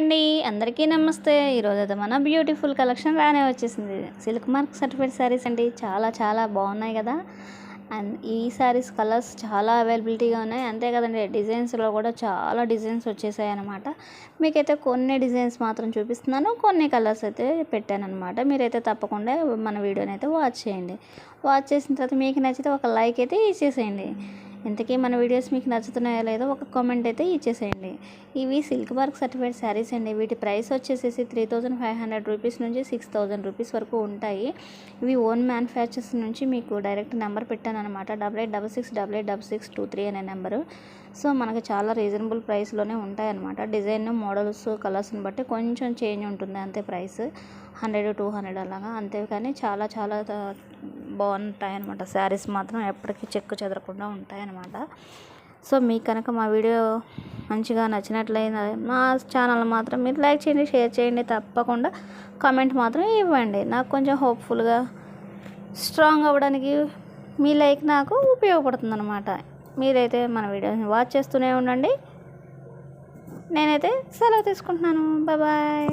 అండి, అందరికీ నమస్తే. ఈరోజైతే మన బ్యూటిఫుల్ కలెక్షన్ రానే వచ్చేసింది. సిల్క్ మార్క్ సర్టిఫైడ్ శారీస్ అండి. చాలా చాలా బాగున్నాయి కదా. అండ్ ఈ శారీస్ కలర్స్ చాలా అవైలబిలిటీగా ఉన్నాయి. అంతే కదండి, డిజైన్స్లో కూడా చాలా డిజైన్స్ వచ్చేసాయి అనమాట. మీకైతే కొన్ని డిజైన్స్ మాత్రం చూపిస్తున్నాను, కొన్ని కలర్స్ అయితే పెట్టాను అనమాట. మీరైతే తప్పకుండా మన వీడియోని అయితే వాచ్ చేయండి. వాచ్ చేసిన తర్వాత మీకు నచ్చితే ఒక లైక్ అయితే ఇచ్చేసేయండి. ఇంతకీ మన వీడియోస్ మీకు నచ్చుతున్నాయో లేదో ఒక కామెంట్ అయితే ఇచ్చేసేయండి. ఇవి సిల్క్ మార్క్ సర్టిఫైడ్ శారీస్ అండి. వీటి ప్రైస్ వచ్చేసేసి 3500 రూపీస్ నుంచి 6000 రూపీస్ వరకు ఉంటాయి. ఇవి ఓన్ మ్యానుఫ్యాక్చర్స్ నుంచి మీకు డైరెక్ట్ నెంబర్ పెట్టాను అనమాట. 8866886623 అనే నెంబరు. సో మనకు చాలా రీజనబుల్ ప్రైస్లోనే ఉంటాయన్నమాట. డిజైన్, మోడల్స్, కలర్స్ని బట్టి కొంచెం చేంజ్ ఉంటుంది అంతే. ప్రైస్ 100-200 అలాగా అంతే. కానీ చాలా చాలా బాగుంటాయి అనమాట. శారీస్ మాత్రం ఎప్పటికీ చెక్కు చెదరకుండా ఉంటాయన్నమాట. సో మీకు కనుక మా వీడియో మంచిగా నచ్చినట్లయితే మా ఛానల్ మాత్రం మీరు లైక్ చేయండి, షేర్ చేయండి, తప్పకుండా కామెంట్ మాత్రం ఇవ్వండి. నాకు కొంచెం హోప్ఫుల్గా స్ట్రాంగ్ అవ్వడానికి మీ లైక్ నాకు ఉపయోగపడుతుంది అనమాట. మీరైతే మన వీడియోని వాచ్ చేస్తూనే ఉండండి. నేనైతే సెలవు తీసుకుంటున్నాను. బాయ్.